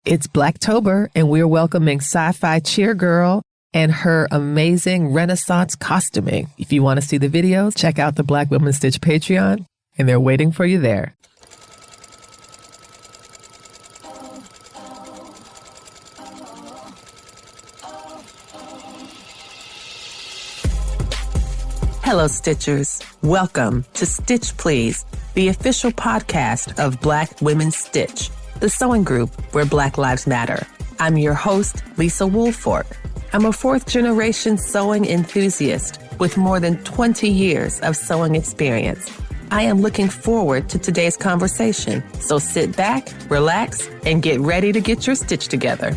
It's Blacktober, and we're welcoming sci-fi cheer girl and her amazing Renaissance costuming. If you want to see the videos, check out the Black Women Stitch Patreon, and they're waiting for you there. Hello, Stitchers. Welcome to Stitch Please, the official podcast of Black Women Stitch, the sewing group where Black Lives Matter. I'm your host, Lisa Woolfork. I'm a fourth-generation sewing enthusiast with more than 20 years of sewing experience. I am looking forward to today's conversation, so sit back, relax, and get ready to get your stitch together.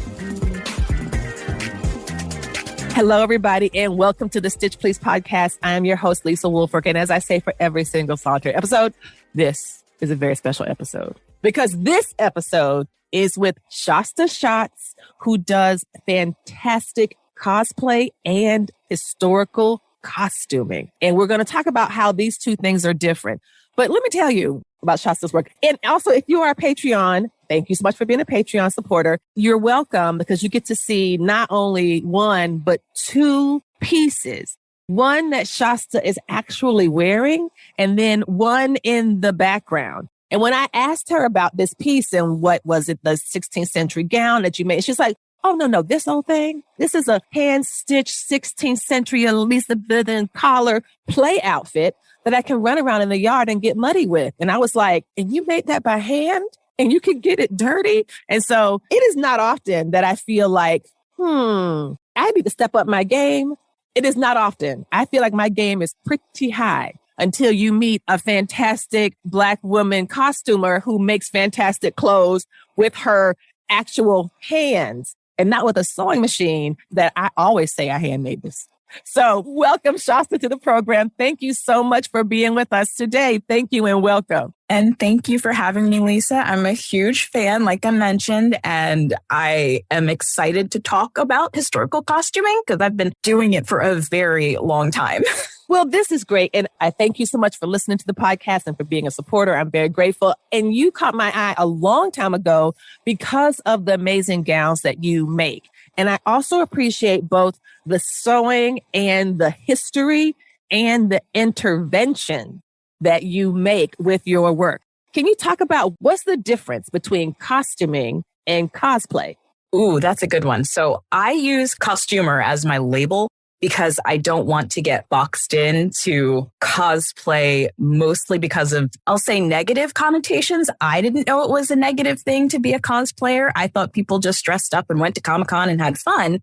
Hello, everybody, and welcome to the Stitch Please podcast. I am your host, Lisa Woolfork, and as I say for every single solitary episode, this is a very special episode. Because this episode is with Shasta Schatz, who does fantastic cosplay and historical costuming. And we're going to talk about how these two things are different. But let me tell you about Shasta's work. And also, if you are a Patreon, thank you so much for being a Patreon supporter. You're welcome because you get to see not only one, but two pieces. One that Shasta is actually wearing, and then one in the background. And when I asked her about this piece and what was it, the 16th century gown that you made, she's like, oh, no, this whole thing, this is a hand-stitched 16th century Elizabethan collar play outfit that I can run around in the yard and get muddy with. And I was like, and you made that by hand and you can get it dirty? And so it is not often that I feel like, I need to step up my game. It is not often. I feel like my game is pretty high until you meet a fantastic Black woman costumer who makes fantastic clothes with her actual hands and not with a sewing machine that I always say I handmade this. So welcome, Shasta, to the program. Thank you so much for being with us today. Thank you and welcome. And thank you for having me, Lisa. I'm a huge fan, like I mentioned, and I am excited to talk about historical costuming because I've been doing it for a very long time. Well, this is great. And I thank you so much for listening to the podcast and for being a supporter. I'm very grateful. And you caught my eye a long time ago because of the amazing gowns that you make. And I also appreciate both the sewing and the history and the intervention that you make with your work. Can you talk about what's the difference between costuming and cosplay? Ooh, that's a good one. So I use costumer as my label because I don't want to get boxed into cosplay, mostly because of, I'll say, negative connotations. I didn't know it was a negative thing to be a cosplayer. I thought people just dressed up and went to Comic-Con and had fun.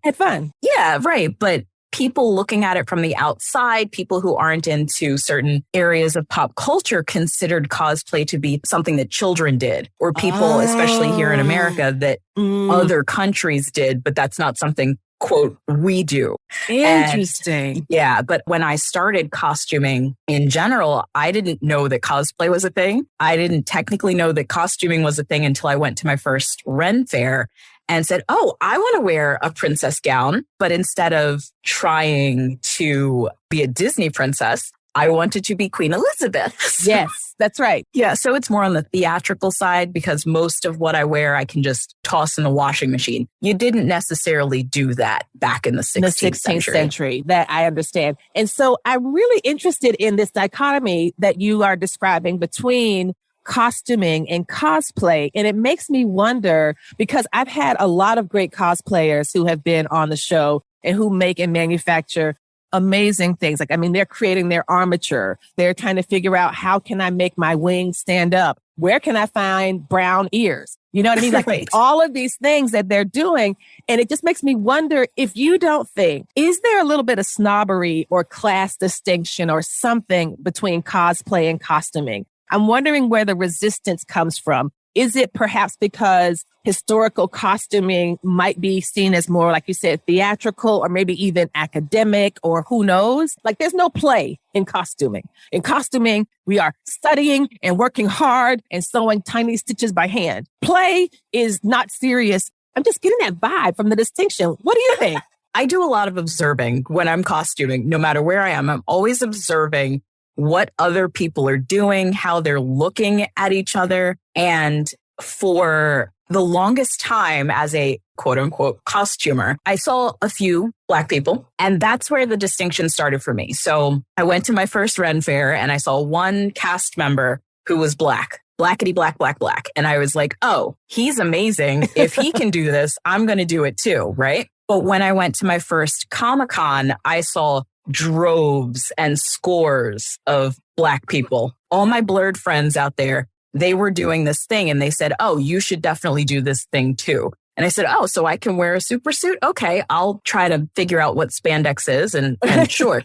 Yeah, right. But people looking at it from the outside, people who aren't into certain areas of pop culture considered cosplay to be something that children did, or people, especially here in America, that other countries did, but that's not something, quote, we do. Interesting. Yeah. But when I started costuming in general, I didn't know that cosplay was a thing. I didn't technically know that costuming was a thing until I went to my first Ren fair and said, oh, I want to wear a princess gown. But instead of trying to be a Disney princess, I wanted to be Queen Elizabeth. Yes, that's right. Yeah. So it's more on the theatrical side because most of what I wear, I can just toss in the washing machine. You didn't necessarily do that back in the 16th century. That I understand. And so I'm really interested in this dichotomy that you are describing between costuming and cosplay. And it makes me wonder, because I've had a lot of great cosplayers who have been on the show and who make and manufacture amazing things. Like, I mean, they're creating their armature. They're trying to figure out, how can I make my wings stand up? Where can I find brown ears? You know what I mean? Like Right. All of these things that they're doing. And it just makes me wonder if you don't think, is there a little bit of snobbery or class distinction or something between cosplay and costuming? I'm wondering where the resistance comes from. Is it perhaps because historical costuming might be seen as more, like you said, theatrical or maybe even academic, or who knows? Like, there's no play in costuming. In costuming, we are studying and working hard and sewing tiny stitches by hand. Play is not serious. I'm just getting that vibe from the distinction. What do you think? I do a lot of observing when I'm costuming, no matter where I am. I'm always observing what other people are doing, how they're looking at each other. And for the longest time as a quote unquote costumer, I saw a few Black people, and that's where the distinction started for me. So I went to my first Ren Fair and I saw one cast member who was Black. Blackity black, black, black. And I was like, oh, he's amazing. If he can do this, I'm going to do it too, right? But when I went to my first Comic-Con, I saw droves and scores of Black people. All my blurred friends out there, they were doing this thing and they said, oh, you should definitely do this thing too. And I said, oh, so I can wear a super suit? Okay, I'll try to figure out what spandex is and sure.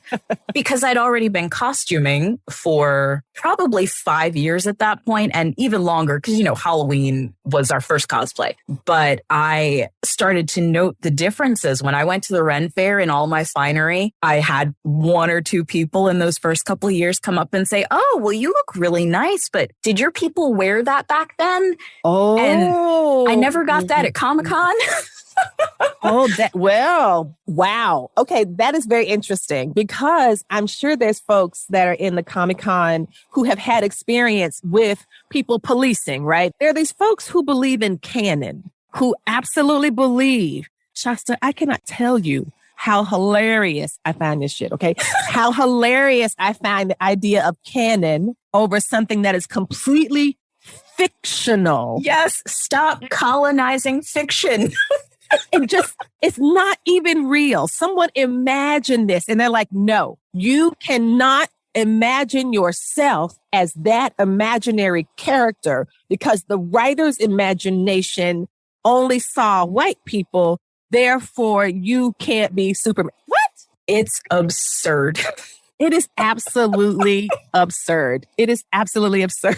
Because I'd already been costuming for probably 5 years at that point and even longer because, Halloween was our first cosplay. But I started to note the differences. When I went to the Ren Fair in all my finery, I had 1 or 2 people in those first couple of years come up and say, oh, well, you look really nice, but did your people wear that back then? Oh. And I never got that at Comic-Con. Wow. Okay, that is very interesting because I'm sure there's folks that are in the Comic-Con who have had experience with people policing, right? There are these folks who believe in canon, who absolutely believe, Shasta, I cannot tell you how hilarious I find this shit, okay? How hilarious I find the idea of canon over something that is completely fictional. Yes, stop colonizing fiction. It's not even real. Someone imagined this and they're like, no, you cannot imagine yourself as that imaginary character because the writer's imagination only saw white people. Therefore, you can't be Superman. What? It's absurd. It is absolutely absurd. It is absolutely absurd.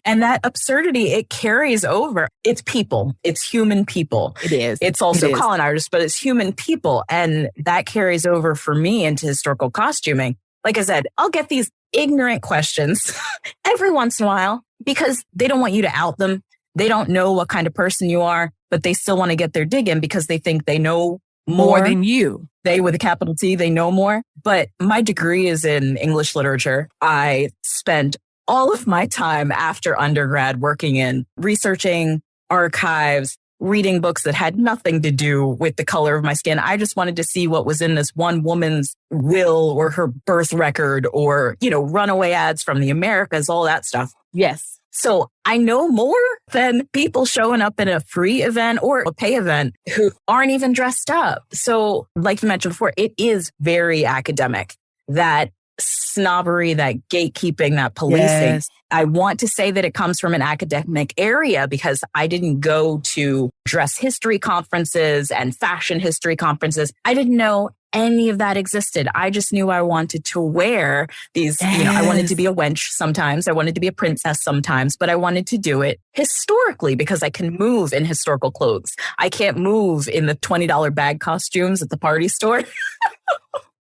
And that absurdity, it carries over. It's people. It's human people. It is. It's also colonizers, but it's human people. And that carries over for me into historical costuming. Like I said, I'll get these ignorant questions every once in a while because they don't want you to out them. They don't know what kind of person you are, but they still want to get their dig in because they think they know more than you. They with a capital T, they know more. But my degree is in English literature. I spent all of my time after undergrad working in researching archives, reading books that had nothing to do with the color of my skin. I just wanted to see what was in this one woman's will or her birth record or, runaway ads from the Americas, all that stuff. Yes. So I know more than people showing up in a free event or a pay event who aren't even dressed up. So like you mentioned before, it is very academic, that snobbery, that gatekeeping, that policing. Yes. I want to say that it comes from an academic area because I didn't go to dress history conferences and fashion history conferences. I didn't know any of that existed. I just knew I wanted to wear these, I wanted to be a wench sometimes. I wanted to be a princess sometimes, but I wanted to do it historically because I can move in historical clothes. I can't move in the $20 bag costumes at the party store.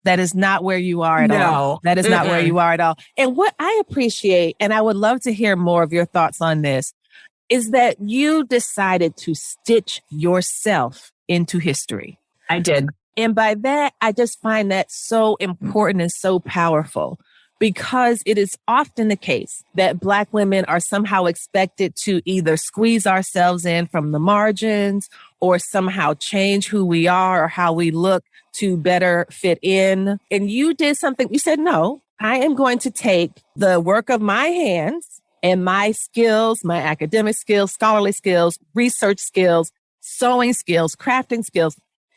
That is not where you are at all. That is not where you are at all. And what I appreciate, and I would love to hear more of your thoughts on this, is that you decided to stitch yourself into history. I did. And by that, I just find that so important and so powerful because it is often the case that Black women are somehow expected to either squeeze ourselves in from the margins or somehow change who we are or how we look to better fit in. And you did something. You said, no, I am going to take the work of my hands and my skills, my academic skills, scholarly skills, research skills, sewing skills, crafting skills,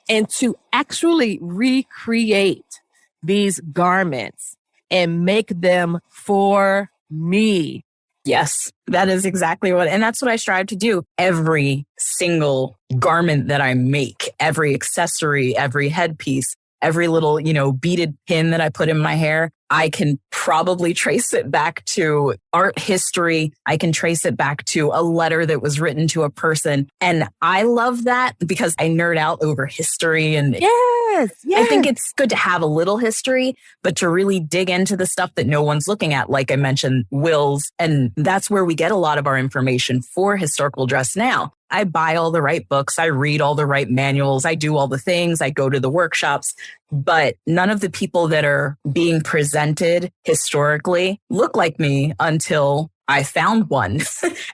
and to actually recreate these garments and make them for me. Yes, that is exactly and that's what I strive to do. Every single garment that I make, every accessory, every headpiece, every little, beaded pin that I put in my hair, I can probably trace it back to art history. I can trace it back to a letter that was written to a person. And I love that because I nerd out over history. And yes. I think it's good to have a little history, but to really dig into the stuff that no one's looking at, like I mentioned, wills. And that's where we get a lot of our information for historical dress now. I buy all the right books. I read all the right manuals. I do all the things. I go to the workshops, but none of the people that are being presented historically look like me until I found one.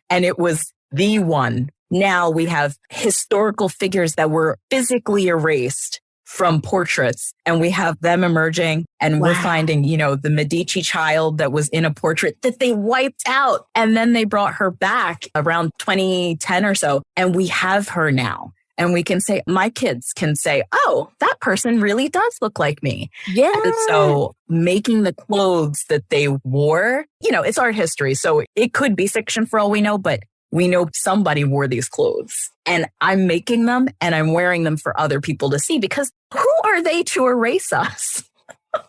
And it was the one now we have historical figures that were physically erased from portraits, and we have them emerging, and we're finding, the Medici child that was in a portrait that they wiped out, and then they brought her back around 2010 or so, and we have her now. And we can say, my kids can say, oh, that person really does look like me. Yeah. And so making the clothes that they wore, it's art history. So it could be fiction for all we know, but we know somebody wore these clothes, and I'm making them and I'm wearing them for other people to see, because who are they to erase us?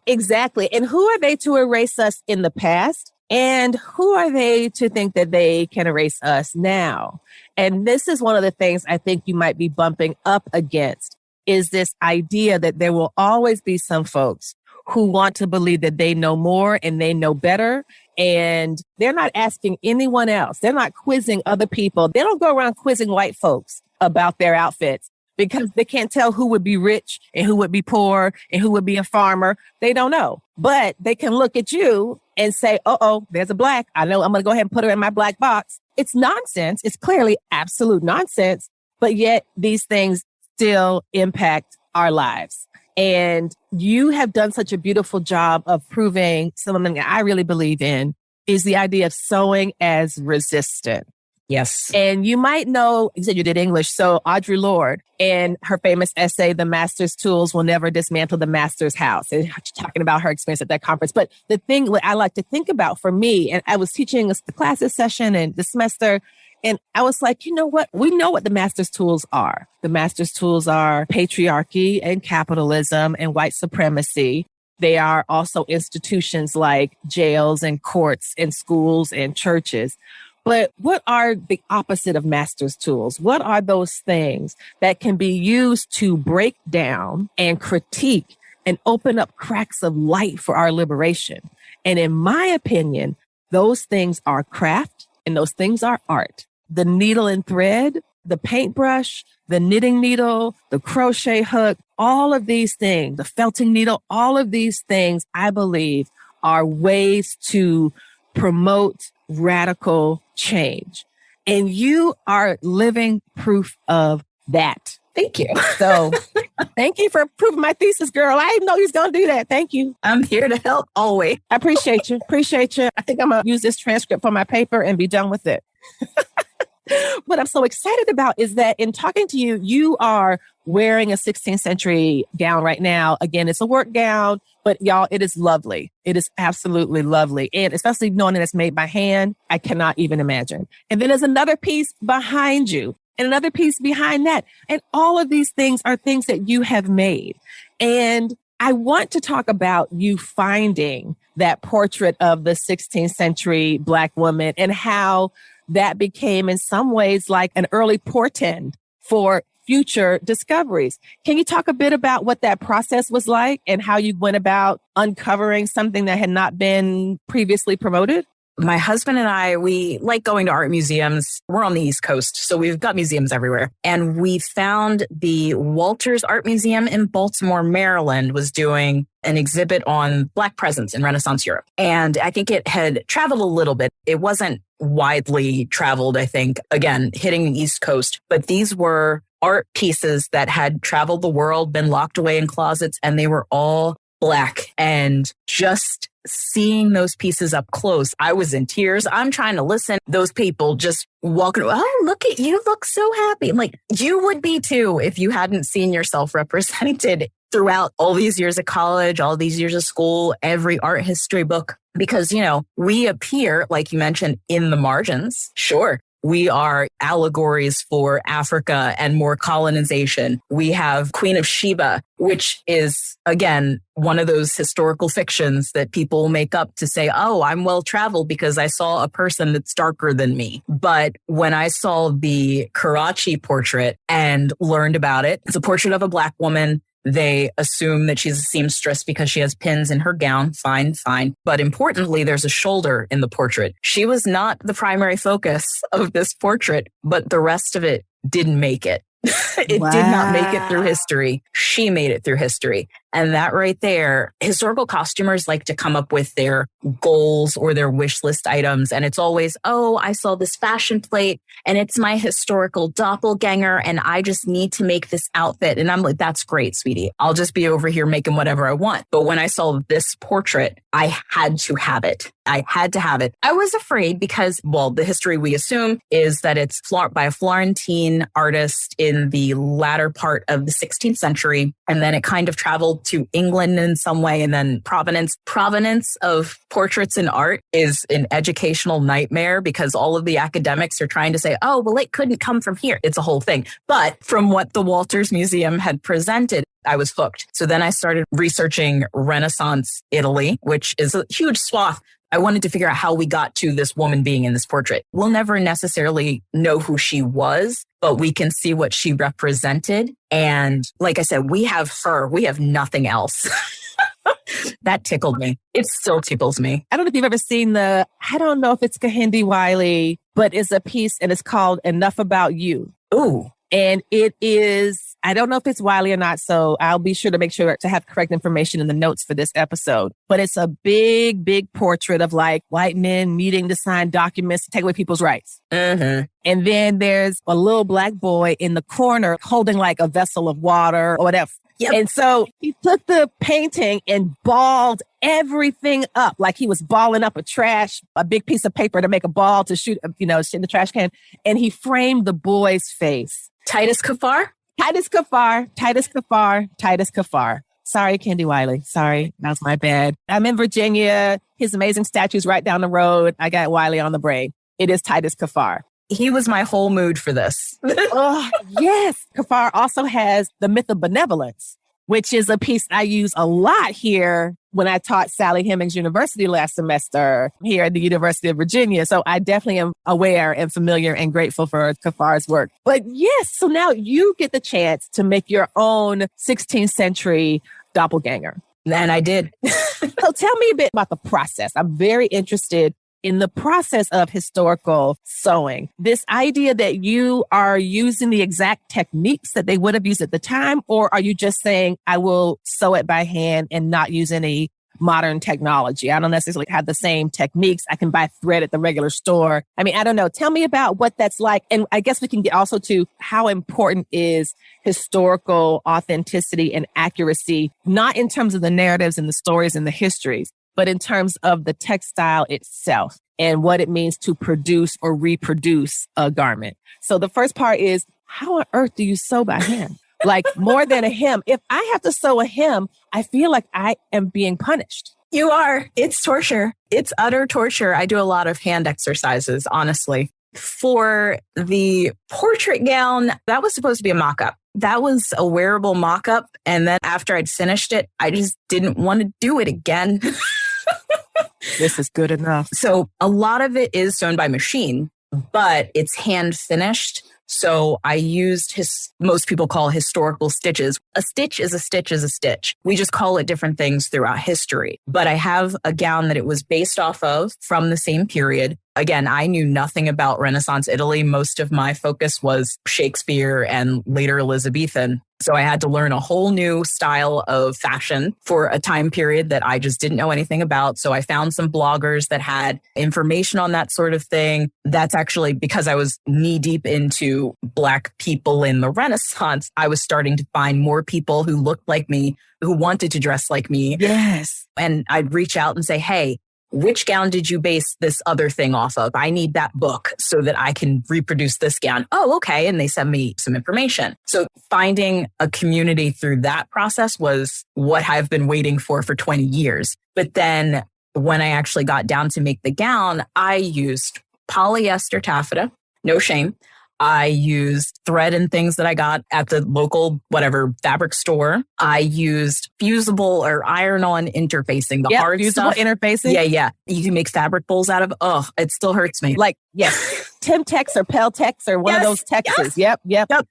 Exactly. And who are they to erase us in the past? And who are they to think that they can erase us now? And this is one of the things I think you might be bumping up against, is this idea that there will always be some folks who want to believe that they know more and they know better. And they're not asking anyone else. They're not quizzing other people. They don't go around quizzing white folks about their outfits, because they can't tell who would be rich and who would be poor and who would be a farmer. They don't know. But they can look at you and say, oh, there's a black. I know I'm going to go ahead and put her in my black box. It's nonsense. It's clearly absolute nonsense. But yet these things still impact our lives. And you have done such a beautiful job of proving something that I really believe in, is the idea of sewing as resistant. Yes. And you might know, you said you did English. So Audre Lorde, in her famous essay, The Master's Tools Will Never Dismantle the Master's House, and talking about her experience at that conference. But the thing that I like to think about for me, and I was teaching the classes session and the semester, and I was like, you know what? We know what the master's tools are. The master's tools are patriarchy and capitalism and white supremacy. They are also institutions like jails and courts and schools and churches. But what are the opposite of master's tools? What are those things that can be used to break down and critique and open up cracks of light for our liberation? And in my opinion, those things are craft and those things are art. The needle and thread, the paintbrush, the knitting needle, the crochet hook, all of these things, the felting needle, all of these things, I believe, are ways to promote radical change. And you are living proof of that. Thank you. So thank you for proving my thesis, girl. I didn't know you was going to do that. Thank you. I'm here to help always. I appreciate you. Appreciate you. I think I'm going to use this transcript for my paper and be done with it. What I'm so excited about is that in talking to you, you are wearing a 16th century gown right now. Again, it's a work gown, but y'all, it is lovely. It is absolutely lovely. And especially knowing that it's made by hand, I cannot even imagine. And then there's another piece behind you and another piece behind that. And all of these things are things that you have made. And I want to talk about you finding that portrait of the 16th century Black woman and how that became in some ways like an early portend for future discoveries. Can you talk a bit about what that process was like and how you went about uncovering something that had not been previously promoted? My husband and I, we like going to art museums. We're on the East Coast, so we've got museums everywhere. And we found the Walters Art Museum in Baltimore, Maryland, was doing an exhibit on Black presence in Renaissance Europe. And I think it had traveled a little bit. It wasn't widely traveled, I think, again, hitting the East Coast. But these were art pieces that had traveled the world, been locked away in closets, and they were all Black. And just seeing those pieces up close, I was in tears. I'm trying to listen. Those people just walking, oh, look at you, look so happy. I'm like, you would be too if you hadn't seen yourself represented throughout all these years of college, all these years of school, every art history book. Because, you know, we appear, like you mentioned, in the margins. Sure. We are allegories for Africa and more colonization. We have Queen of Sheba, which is, again, one of those historical fictions that people make up to say, oh, I'm well-traveled because I saw a person that's darker than me. But when I saw the Karachi portrait and learned about it, it's a portrait of a Black woman. They assume that she's a seamstress because she has pins in her gown. Fine, fine. But importantly, there's a shoulder in the portrait. She was not the primary focus of this portrait, but the rest of it didn't make it. It did not make it through history. She made it through history. And that right there, historical costumers like to come up with their goals or their wish list items. And it's always, oh, I saw this fashion plate and it's my historical doppelganger and I just need to make this outfit. And I'm like, that's great, sweetie. I'll just be over here making whatever I want. But when I saw this portrait, I had to have it. I had to have it. I was afraid because, well, the history we assume is that it's by a Florentine artist in the latter part of the 16th century. And then it kind of traveled to England in some way. And then provenance of portraits in art is an educational nightmare because all of the academics are trying to say, oh, well, it couldn't come from here. It's a whole thing. But from what the Walters Museum had presented, I was hooked. So then I started researching Renaissance Italy, which is a huge swath. I wanted to figure out how we got to this woman being in this portrait. We'll never necessarily know who she was, but we can see what she represented. And like I said, we have her. We have nothing else. That tickled me. It still tickles me. I don't know if you've ever seen I don't know if it's Kehinde Wiley, but it's a piece and it's called Enough About You. Ooh. And it is, I don't know if it's Wiley or not, so I'll be sure to make sure to have correct information in the notes for this episode. But it's a big, big portrait of like white men meeting to sign documents to take away people's rights. Mm-hmm. And then there's a little black boy in the corner holding like a vessel of water or whatever. Yep. And so he took the painting and balled everything up, like he was balling up a big piece of paper to make a ball to shoot, shit in the trash can. And he framed the boy's face. Titus Kaphar. Sorry, Kehinde Wiley. Sorry, that was my bad. I'm in Virginia. His amazing statue's right down the road. I got Wiley on the brain. It is Titus Kaphar. He was my whole mood for this. Oh, yes. Kaphar also has The Myth of Benevolence, which is a piece I use a lot here when I taught Sally Hemings University last semester here at the University of Virginia. So I definitely am aware and familiar and grateful for Kaphar's work. But yes, so now you get the chance to make your own 16th century doppelganger. And I did. So tell me a bit about the process. I'm very interested in the process of historical sewing. This idea that you are using the exact techniques that they would have used at the time, or are you just saying, I will sew it by hand and not use any modern technology? I don't necessarily have the same techniques. I can buy thread at the regular store. I mean, I don't know. Tell me about what that's like. And I guess we can get also to how important is historical authenticity and accuracy, not in terms of the narratives and the stories and the histories, but in terms of the textile itself and what it means to produce or reproduce a garment. So the first part is, how on earth do you sew by hand? Like more than a hem. If I have to sew a hem, I feel like I am being punished. You are. It's torture. It's utter torture. I do a lot of hand exercises, honestly. For the portrait gown, that was supposed to be a mock-up. That was a wearable mock-up. And then after I'd finished it, I just didn't want to do it again. This is good enough. So a lot of it is sewn by machine, but it's hand finished. So I used most people call historical stitches. A stitch is a stitch is a stitch. We just call it different things throughout history. But I have a gown that it was based off of from the same period. Again, I knew nothing about Renaissance Italy. Most of my focus was Shakespeare and later Elizabethan. So I had to learn a whole new style of fashion for a time period that I just didn't know anything about. So I found some bloggers that had information on that sort of thing. That's actually because I was knee deep into Black people in the Renaissance. I was starting to find more people who looked like me, who wanted to dress like me. Yes. And I'd reach out and say, hey, which gown did you base this other thing off of? I need that book so that I can reproduce this gown. Oh, okay. And they send me some information. So finding a community through that process was what I've been waiting for 20 years. But then when I actually got down to make the gown, I used polyester taffeta, no shame. I used thread and things that I got at the local, fabric store. I used fusible or iron-on interfacing, the hard fusible stuff. Interfacing. Yeah. You can make fabric bowls out of, it still hurts me. Like, yes, Timtex or Peltex or one of those Texas. Yep.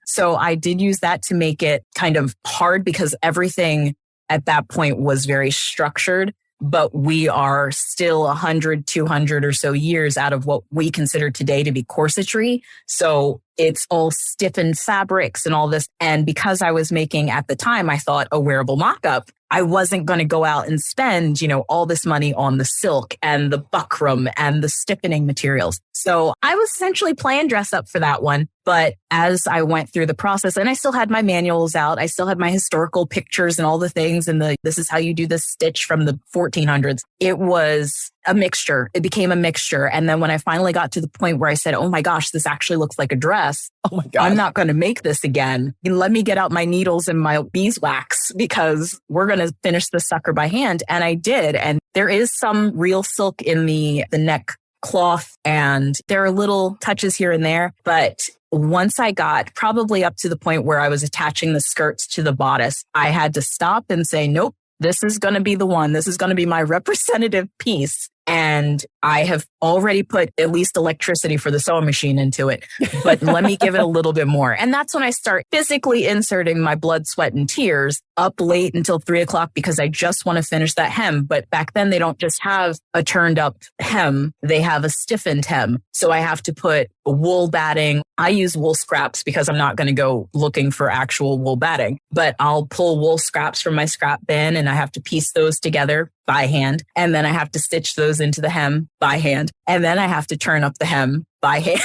So I did use that to make it kind of hard because everything at that point was very structured. But we are still 100, 200 or so years out of what we consider today to be corsetry. So It's all stiffened fabrics and all this. And because I was making at the time, I thought a wearable mock-up, I wasn't going to go out and spend, all this money on the silk and the buckram and the stiffening materials. So I was essentially playing dress up for that one. But as I went through the process, and I still had my manuals out, I still had my historical pictures and all the things, and this is how you do this stitch from the 1400s. It was a mixture. It became a mixture. And then when I finally got to the point where I said, oh my gosh, this actually looks like a dress. Oh my God. I'm not going to make this again. Let me get out my needles and my beeswax because we're going to finish this sucker by hand. And I did. And there is some real silk in the neck cloth, and there are little touches here and there. But once I got probably up to the point where I was attaching the skirts to the bodice, I had to stop and say, nope, this is going to be the one. This is going to be my representative piece. And I have already put at least electricity for the sewing machine into it, but let me give it a little bit more. And that's when I start physically inserting my blood, sweat, and tears up late until 3:00 because I just want to finish that hem. But back then they don't just have a turned up hem. They have a stiffened hem. So I have to put wool batting. I use wool scraps because I'm not going to go looking for actual wool batting, but I'll pull wool scraps from my scrap bin and I have to piece those together by hand. And then I have to stitch those into the hem by hand. And then I have to turn up the hem by hand.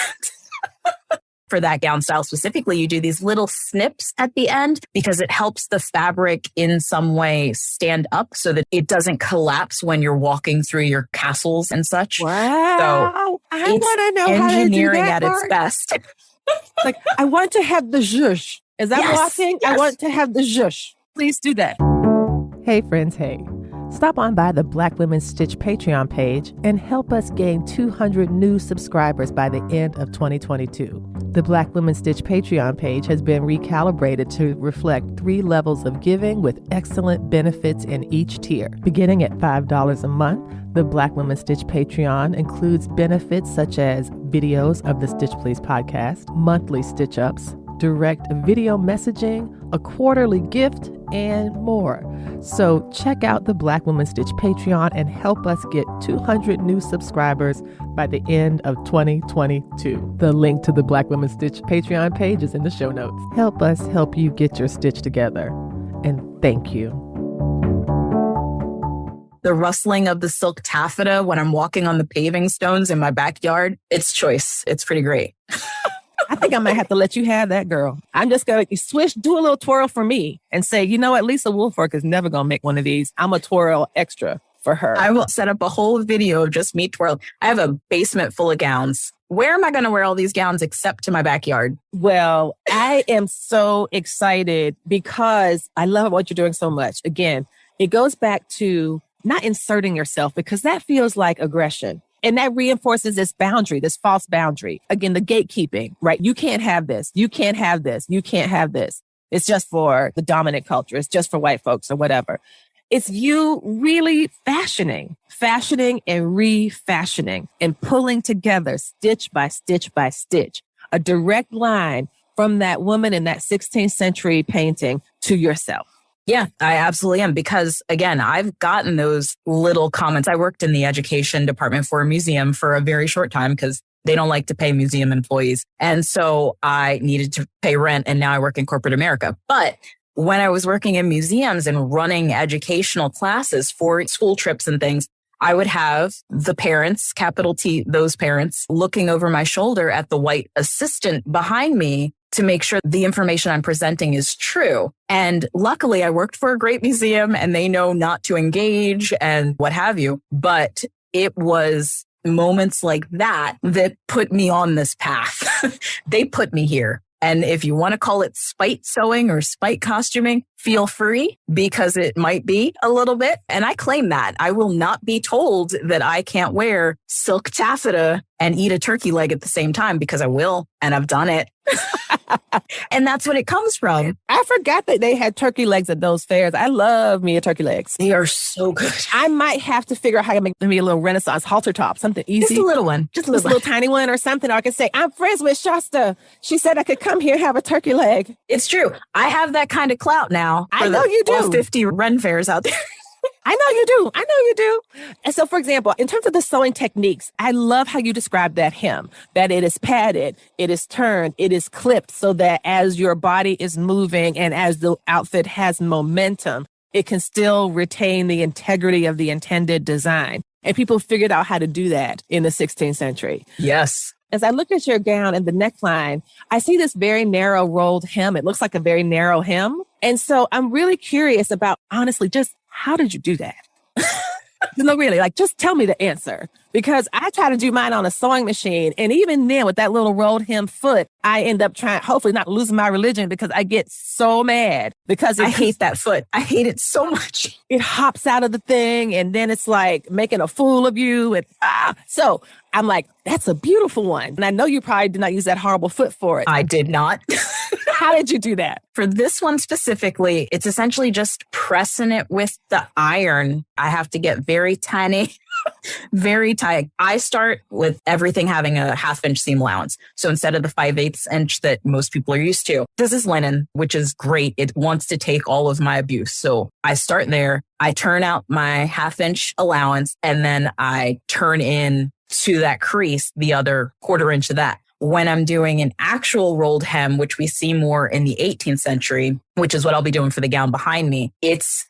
For that gown style specifically, you do these little snips at the end because it helps the fabric in some way stand up so that it doesn't collapse when you're walking through your castles and such. Wow. So I want to know how to do engineering that at its best. Like, I want to have the zhuzh. Is that walking? Yes. I want to have the zhuzh. Please do that. Hey, friends. Hey. Stop on by the Black Women Stitch Patreon page and help us gain 200 new subscribers by the end of 2022. The Black Women Stitch Patreon page has been recalibrated to reflect 3 levels of giving with excellent benefits in each tier. Beginning at $5 a month, the Black Women Stitch Patreon includes benefits such as videos of the Stitch Please podcast, monthly stitch ups, direct video messaging, a quarterly gift, and more. So check out the Black Women Stitch Patreon and help us get 200 new subscribers by the end of 2022. The link to the Black Women Stitch Patreon page is in the show notes. Help us help you get your stitch together. And thank you. The rustling of the silk taffeta when I'm walking on the paving stones in my backyard, it's choice. It's pretty great. I think I might have to let you have that, girl. I'm just going to switch, do a little twirl for me and say, you know what? Lisa Woolfork is never going to make one of these. I'm a twirl extra for her. I will set up a whole video of just me twirl. I have a basement full of gowns. Where am I going to wear all these gowns except to my backyard? Well, I am so excited because I love what you're doing so much. Again, it goes back to not inserting yourself because that feels like aggression. And that reinforces this boundary, this false boundary. Again, the gatekeeping, right? You can't have this. You can't have this. You can't have this. It's just for the dominant culture. It's just for white folks or whatever. It's you really fashioning and refashioning and pulling together stitch by stitch by stitch, a direct line from that woman in that 16th century painting to yourself. Yeah, I absolutely am. Because again, I've gotten those little comments. I worked in the education department for a museum for a very short time because they don't like to pay museum employees. And so I needed to pay rent. And now I work in corporate America. But when I was working in museums and running educational classes for school trips and things, I would have the parents, capital T, those parents, looking over my shoulder at the white assistant behind me to make sure the information I'm presenting is true. And luckily, I worked for a great museum and they know not to engage and what have you. But it was moments like that that put me on this path. They put me here. And if you want to call it spite sewing or spite costuming, feel free because it might be a little bit. And I claim that. I will not be told that I can't wear silk taffeta and eat a turkey leg at the same time because I will. And I've done it. And that's what it comes from. I forgot that they had turkey legs at those fairs. I love me a turkey legs. They are so good. I might have to figure out how to make me a little Renaissance halter top, something easy. Just a little one. Just a little tiny one or something. Or I can say, I'm friends with Shasta. She said I could come here and have a turkey leg. It's true. I have that kind of clout now. I know you do. 50 Ren fairs out there. I know you do. I know you do. And so, for example, in terms of the sewing techniques, I love how you describe that hem, that it is padded, it is turned, it is clipped so that as your body is moving and as the outfit has momentum, it can still retain the integrity of the intended design. And people figured out how to do that in the 16th century. Yes. As I look at your gown and the neckline, I see this very narrow rolled hem. It looks like a very narrow hem. And so I'm really curious about, honestly, just how did you do that? No, really, like, just tell me the answer. Because I try to do mine on a sewing machine. And even then, with that little rolled hem foot, I end up trying, hopefully not losing my religion, because I get so mad because I hate that foot. I hate it so much. It hops out of the thing and then it's like making a fool of you. And so I'm like, that's a beautiful one. And I know you probably did not use that horrible foot for it. I did not. How did you do that? For this one specifically, it's essentially just pressing it with the iron. I have to get very tiny, very tight. I start with everything having a 1/2 inch seam allowance. So instead of the 5/8 inch that most people are used to, this is linen, which is great. It wants to take all of my abuse. So I start there. I turn out my 1/2 inch allowance and then I turn in to that crease, the other 1/4 inch of that. When I'm doing an actual rolled hem, which we see more in the 18th century, which is what I'll be doing for the gown behind me,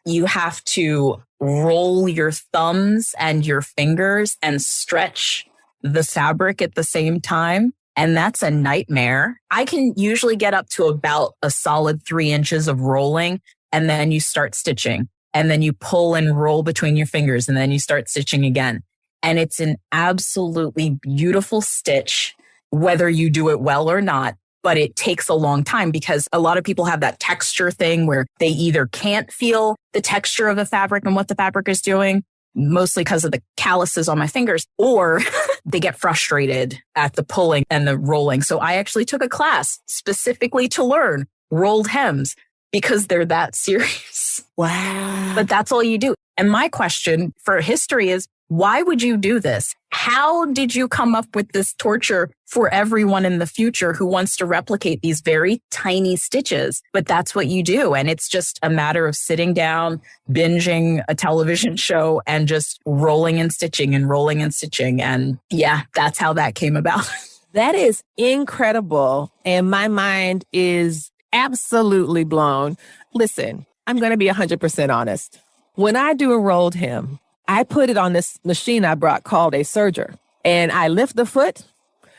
you have to roll your thumbs and your fingers and stretch the fabric at the same time. And that's a nightmare. I can usually get up to about a solid 3 inches of rolling, and then you start stitching. And then you pull and roll between your fingers, and then you start stitching again. And it's an absolutely beautiful stitch, whether you do it well or not, but it takes a long time because a lot of people have that texture thing where they either can't feel the texture of the fabric and what the fabric is doing, mostly because of the calluses on my fingers, or they get frustrated at the pulling and the rolling. So I actually took a class specifically to learn rolled hems because they're that serious. Wow. But that's all you do. And my question for history is, why would you do this? How did you come up with this torture for everyone in the future who wants to replicate these very tiny stitches? But that's what you do. And it's just a matter of sitting down, binging a television show and just rolling and stitching and rolling and stitching. And yeah, that's how that came about. That is incredible. And my mind is absolutely blown. Listen, I'm going to be 100% honest. When I do a rolled hem, I put it on this machine I brought called a serger, and I lift the foot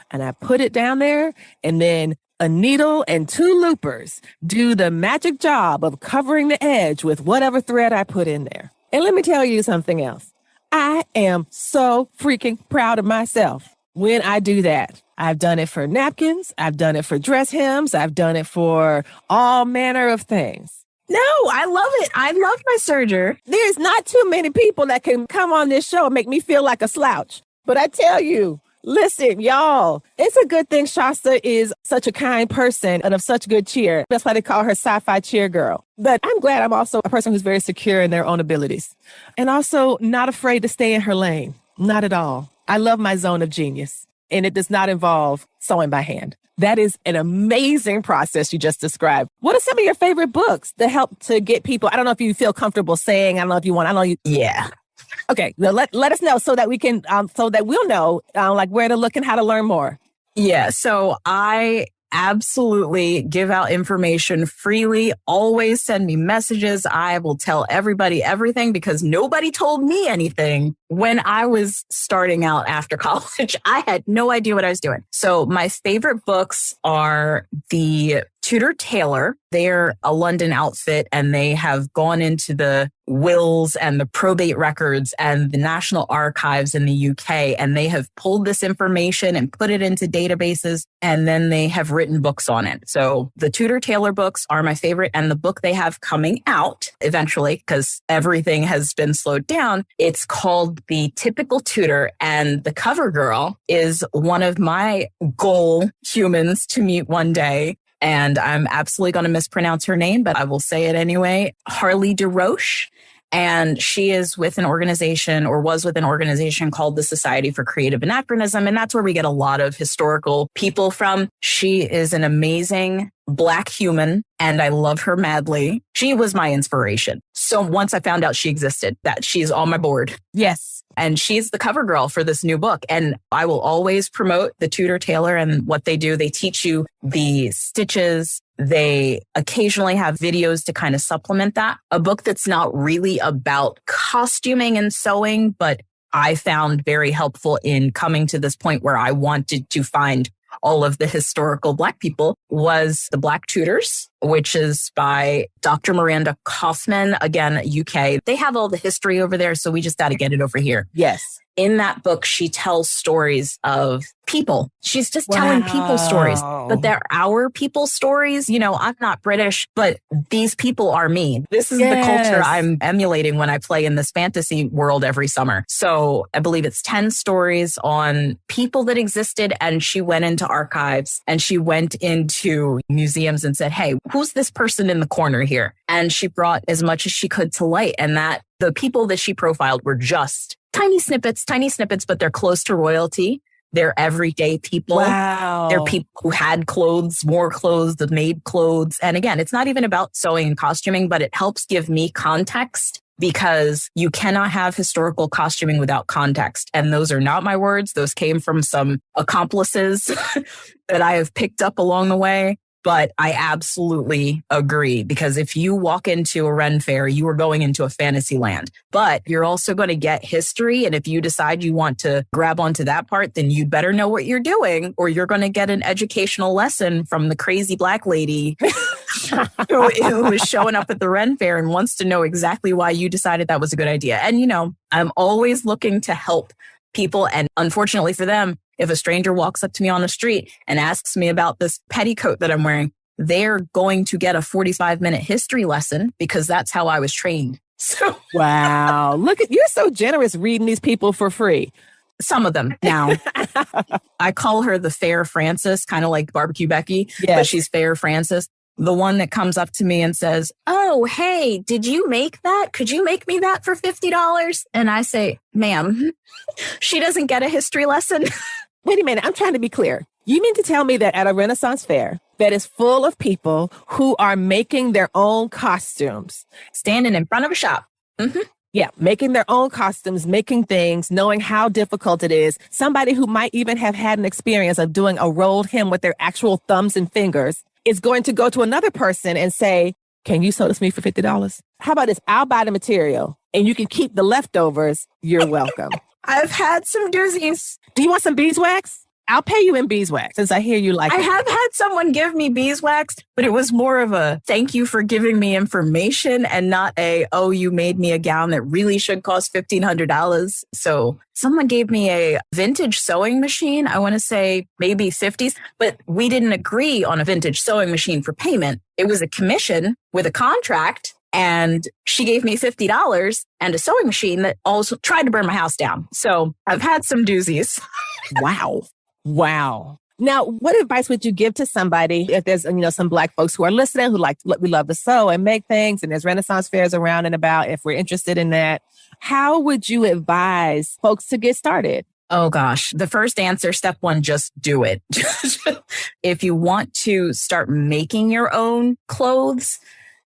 and I put it down there, and then a needle and 2 loopers do the magic job of covering the edge with whatever thread I put in there. And let me tell you something else. I am so freaking proud of myself when I do that. I've done it for napkins. I've done it for dress hems. I've done it for all manner of things. No, I love it. I love my serger. There's not too many people that can come on this show and make me feel like a slouch. But I tell you, listen, y'all, it's a good thing Shasta is such a kind person and of such good cheer. That's why they call her sci-fi cheer girl. But I'm glad I'm also a person who's very secure in their own abilities and also not afraid to stay in her lane. Not at all. I love my zone of genius, and it does not involve sewing by hand. That is an amazing process you just described. What are some of your favorite books that help to get people? I don't know if you feel comfortable saying, I don't know if you want, I know you. Yeah. Okay. Well, let us know so that we can, so that we'll know like where to look and how to learn more. Yeah. So I absolutely give out information freely. Always send me messages. I will tell everybody everything because nobody told me anything when I was starting out after college. I had no idea what I was doing. So my favorite books are the Tudor Tailor. They're a London outfit, and they have gone into the wills and the probate records and the National Archives in the UK, and they have pulled this information and put it into databases, and then they have written books on it. So the Tudor Tailor books are my favorite, and the book they have coming out eventually, because everything has been slowed down, it's called The Typical Tudor, and the cover girl is one of my goal humans to meet one day. And I'm absolutely going to mispronounce her name, but I will say it anyway. Harley DeRoche. And she is with an organization, or was with an organization called the Society for Creative Anachronism. And that's where we get a lot of historical people from. She is an amazing Black human, and I love her madly. She was my inspiration. So once I found out she existed, that she's on my board. Yes. And she's the cover girl for this new book. And I will always promote the Tudor Tailor and what they do. They teach you the stitches. They occasionally have videos to kind of supplement that. A book that's not really about costuming and sewing, but I found very helpful in coming to this point where I wanted to find all of the historical Black people was The Black Tudors, which is by Dr. Miranda Kaufman, again, UK. They have all the history over there, so we just got to get it over here. Yes. In that book, she tells stories of people. She's just telling people stories, but they're our people stories. You know, I'm not British, but these people are me. This is the culture I'm emulating when I play in this fantasy world every summer. So I believe it's 10 stories on people that existed. And she went into archives and she went into museums and said, hey, who's this person in the corner here? And she brought as much as she could to light. And that the people that she profiled were just tiny snippets, but they're close to royalty. They're everyday people. Wow. They're people who had clothes, wore clothes, that made clothes. And again, it's not even about sewing and costuming, but it helps give me context because you cannot have historical costuming without context. And those are not my words. Those came from some accomplices that I have picked up along the way. But I absolutely agree, because if you walk into a Ren fair, you are going into a fantasy land, but you're also going to get history. And if you decide you want to grab onto that part, then you'd better know what you're doing, or you're going to get an educational lesson from the crazy Black lady who is showing up at the Ren fair and wants to know exactly why you decided that was a good idea. And, you know, I'm always looking to help people. And unfortunately for them, if a stranger walks up to me on the street and asks me about this petticoat that I'm wearing, they're going to get a 45-minute history lesson because that's how I was trained. So wow. Look at, you're so generous reading these people for free. Some of them now. I call her the Fair Francis, kind of like Barbecue Becky, but she's Fair Francis. The one that comes up to me and says, oh, hey, did you make that? Could you make me that for $50? And I say, ma'am, she doesn't get a history lesson. Wait a minute. I'm trying to be clear. You mean to tell me that at a Renaissance fair that is full of people who are making their own costumes, standing in front of a shop? Mm-hmm. Yeah, making their own costumes, making things, knowing how difficult it is. Somebody who might even have had an experience of doing a rolled hem with their actual thumbs and fingers is going to go to another person and say, can you sew this for me for $50? How about this? I'll buy the material and you can keep the leftovers. You're welcome. I've had some doozies. Do you want some beeswax? I'll pay you in beeswax since I hear you like it. I have had someone give me beeswax, but it was more of a thank you for giving me information and not a, oh, you made me a gown that really should cost $1,500. So someone gave me a vintage sewing machine. I want to say maybe 50s, but we didn't agree on a vintage sewing machine for payment. It was a commission with a contract. And she gave me $50 and a sewing machine that also tried to burn my house down. So I've had some doozies. Wow. Wow. Now, what advice would you give to somebody if there's, you know, some Black folks who are listening, who we love to sew and make things, and there's Renaissance fairs around and about, if we're interested in that, how would you advise folks to get started? Oh gosh, the first answer, step one, just do it. If you want to start making your own clothes,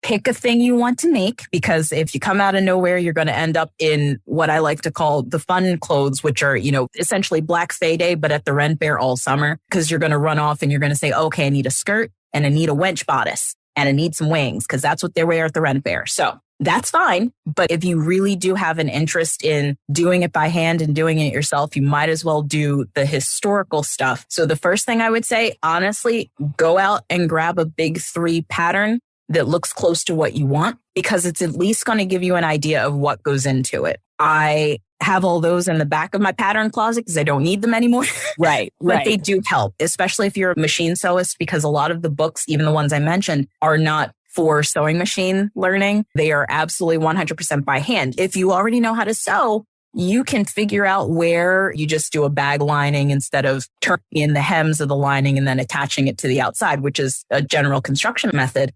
pick a thing you want to make, because if you come out of nowhere, you're going to end up in what I like to call the fun clothes, which are, you know, essentially Black Friday, but at the Ren Fair all summer, because you're going to run off and you're going to say, okay, I need a skirt and I need a wench bodice and I need some wings, because that's what they wear at the Ren Fair. So that's fine. But if you really do have an interest in doing it by hand and doing it yourself, you might as well do the historical stuff. So the first thing I would say, honestly, go out and grab a big 3 pattern that looks close to what you want, because it's at least going to give you an idea of what goes into it. I have all those in the back of my pattern closet because I don't need them anymore. Right. But they do help, especially if you're a machine sewist, because a lot of the books, even the ones I mentioned, are not for sewing machine learning. They are absolutely 100% by hand. If you already know how to sew, you can figure out where you just do a bag lining instead of turning in the hems of the lining and then attaching it to the outside, which is a general construction method.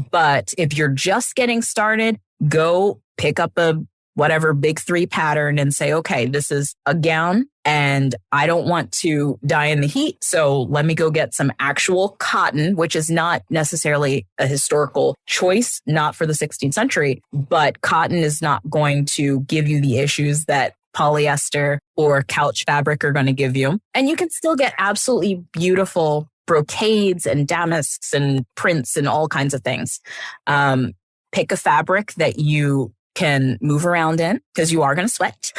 But if you're just getting started, go pick up a whatever big three pattern and say, okay, this is a gown and I don't want to die in the heat. So let me go get some actual cotton, which is not necessarily a historical choice, not for the 16th century, but cotton is not going to give you the issues that polyester or couch fabric are going to give you. And you can still get absolutely beautiful brocades and damasks and prints and all kinds of things. Pick a fabric that you can move around in because you are going to sweat.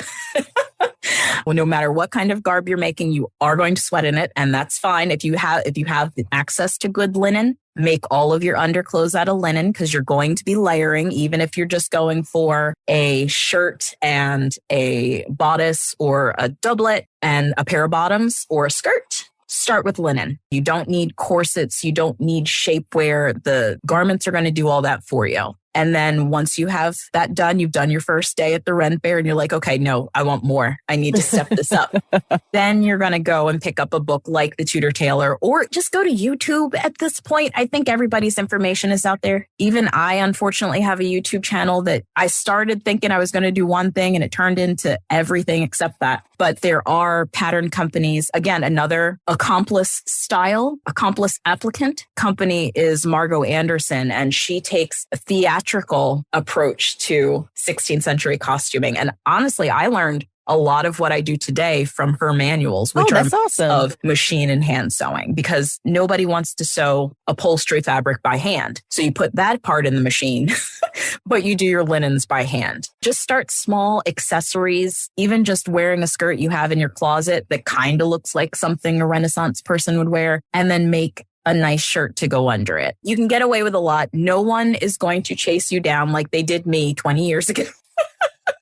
Well, no matter what kind of garb you're making, you are going to sweat in it. And that's fine. If you have access to good linen, make all of your underclothes out of linen because you're going to be layering, even if you're just going for a shirt and a bodice or a doublet and a pair of bottoms or a skirt. Start with linen. You don't need corsets. You don't need shapewear. The garments are going to do all that for you. And then once you have that done, you've done your first day at the Ren Fair and you're like, okay, no, I want more. I need to step this up. Then you're going to go and pick up a book like The Tudor Tailor or just go to YouTube at this point. I think everybody's information is out there. Even I, unfortunately, have a YouTube channel that I started thinking I was going to do one thing and it turned into everything except that. But there are pattern companies. Again, another accomplice applicant company is Margot Anderson, and she takes a theatrical approach to 16th century costuming. And honestly, I learned a lot of what I do today from her manuals, which are awesome. Of machine and hand sewing, because nobody wants to sew upholstery fabric by hand. So you put that part in the machine, but you do your linens by hand. Just start small accessories, even just wearing a skirt you have in your closet that kind of looks like something a Renaissance person would wear, and then make a nice shirt to go under it. You can get away with a lot. No one is going to chase you down like they did me 20 years ago.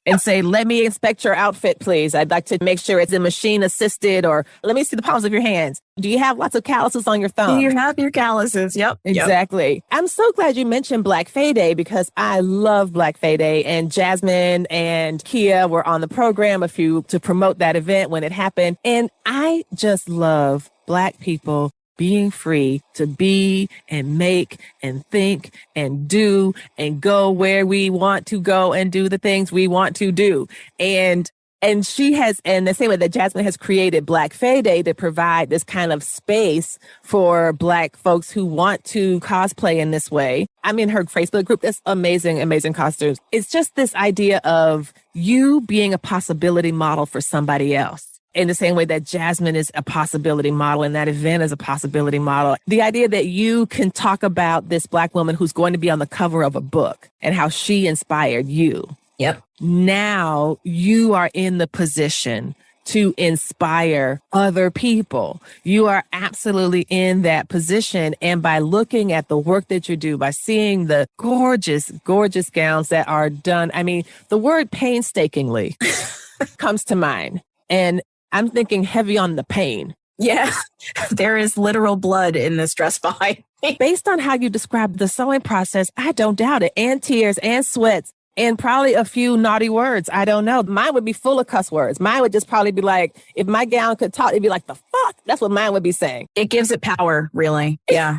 And say, let me inspect your outfit, please. I'd like to make sure it's a machine assisted, or let me see the palms of your hands. Do you have lots of calluses on your thumb? Do you have your calluses? Yep. Exactly. Yep. I'm so glad you mentioned Black Fae Day because I love Black Fae Day, and Jasmine and Kia were on the program to promote that event when it happened. And I just love Black people being free to be and make and think and do and go where we want to go and do the things we want to do. And she has, and the same way that Jasmine has created Black Fae Day to provide this kind of space for Black folks who want to cosplay in this way. I'm in her Facebook group. That's amazing, amazing costumes. It's just this idea of you being a possibility model for somebody else. In the same way that Jasmine is a possibility model and that event is a possibility model. The idea that you can talk about this Black woman who's going to be on the cover of a book and how she inspired you. Yep. Now you are in the position to inspire other people. You are absolutely in that position. And by looking at the work that you do, by seeing the gorgeous, gorgeous gowns that are done, I mean, the word painstakingly comes to mind. And I'm thinking heavy on the pain. Yeah, there is literal blood in this dress behind me. Based on how you described the sewing process, I don't doubt it. And tears and sweats and probably a few naughty words. I don't know. Mine would be full of cuss words. Mine would just probably be like, if my gown could talk, it'd be like, the fuck? That's what mine would be saying. It gives it power, really. Yeah.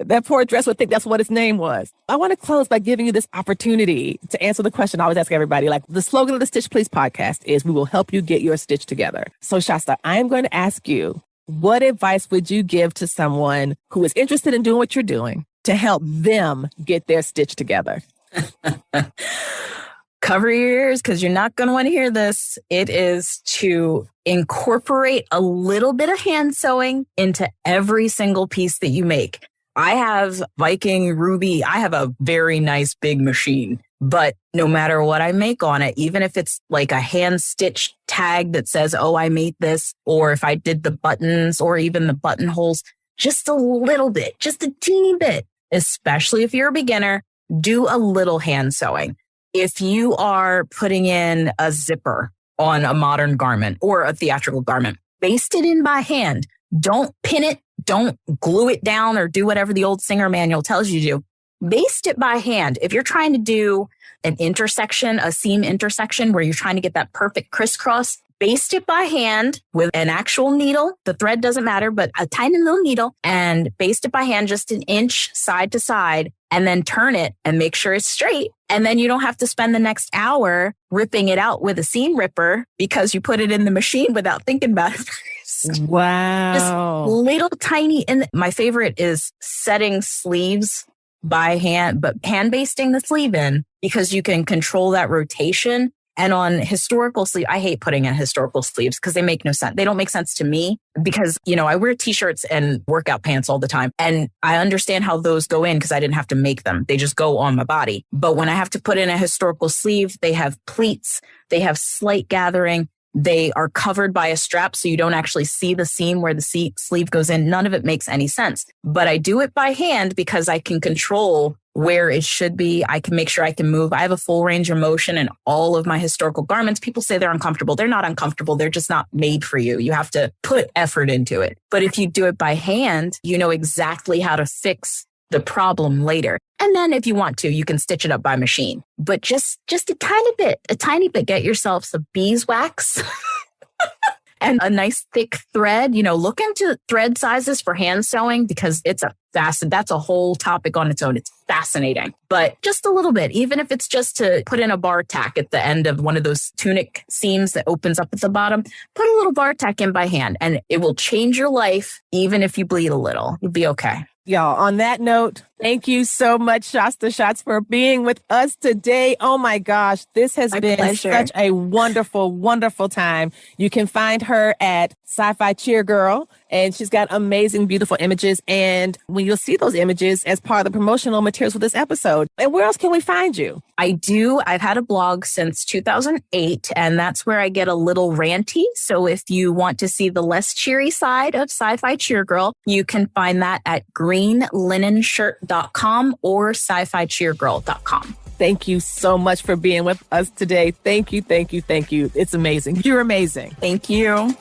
That poor dress would think that's what its name was. I want to close by giving you this opportunity to answer the question I always ask everybody. Like, the slogan of the Stitch Please podcast is, we will help you get your stitch together. So Shasta, I am going to ask you, what advice would you give to someone who is interested in doing what you're doing to help them get their stitch together? Cover your ears because you're not going to want to hear this. It is to incorporate a little bit of hand sewing into every single piece that you make. I have Viking Ruby. I have a very nice big machine, but no matter what I make on it, even if it's like a hand stitched tag that says, oh, I made this, or if I did the buttons or even the buttonholes, just a little bit, just a teeny bit, especially if you're a beginner, do a little hand sewing. If you are putting in a zipper on a modern garment or a theatrical garment, baste it in by hand. Don't pin it. Don't glue it down or do whatever the old Singer manual tells you to do. Baste it by hand. If you're trying to do an intersection, a seam intersection where you're trying to get that perfect crisscross, baste it by hand with an actual needle. The thread doesn't matter, but a tiny little needle, and baste it by hand just an inch side to side, and then turn it and make sure it's straight. And then you don't have to spend the next hour ripping it out with a seam ripper because you put it in the machine without thinking about it first. Wow. Just little tiny. And my favorite is setting sleeves by hand, but hand basting the sleeve in because you can control that rotation. And on historical sleeve, I hate putting in historical sleeves because they make no sense. They don't make sense to me because, I wear t-shirts and workout pants all the time. And I understand how those go in because I didn't have to make them. They just go on my body. But when I have to put in a historical sleeve, they have pleats, they have slight gathering. They are covered by a strap so you don't actually see the seam where the sleeve goes in. None of it makes any sense. But I do it by hand because I can control where it should be. I can make sure I can move. I have a full range of motion in all of my historical garments. People say they're uncomfortable. They're not uncomfortable. They're just not made for you. You have to put effort into it. But if you do it by hand, you know exactly how to fix the problem later. And then if you want to, you can stitch it up by machine. But just a tiny bit, get yourself some beeswax and a nice thick thread. Look into thread sizes for hand sewing because that's a whole topic on its own. It's fascinating, but just a little bit, even if it's just to put in a bar tack at the end of one of those tunic seams that opens up at the bottom, put a little bar tack in by hand and it will change your life. Even if you bleed a little, you'll be okay. Y'all, on that note, thank you so much, Shasta Schatz, for being with us today. Oh my gosh, this has been such a wonderful, wonderful time. You can find her at Sci-Fi Cheer Girl, and she's got amazing, beautiful images. And when you'll see those images as part of the promotional materials for this episode. And where else can we find you? I've had a blog since 2008, and that's where I get a little ranty. So if you want to see the less cheery side of Sci-Fi Cheer Girl, you can find that at greenlinenshirt.com or sci-fi-cheergirl.com. Thank you so much for being with us today. Thank you, thank you, thank you. It's amazing. You're amazing. Thank you.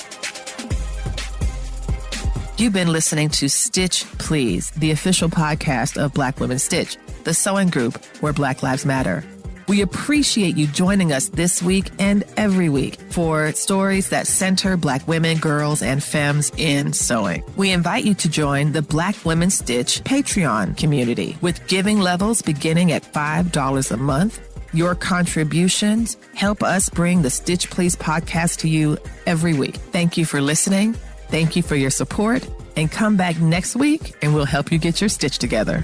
You've been listening to Stitch Please, the official podcast of Black Women Stitch, the sewing group where Black Lives Matter. We appreciate you joining us this week and every week for stories that center Black women, girls, and femmes in sewing. We invite you to join the Black Women Stitch Patreon community with giving levels beginning at $5 a month. Your contributions help us bring the Stitch Please podcast to you every week. Thank you for listening. Thank you for your support, and come back next week and we'll help you get your stitch together.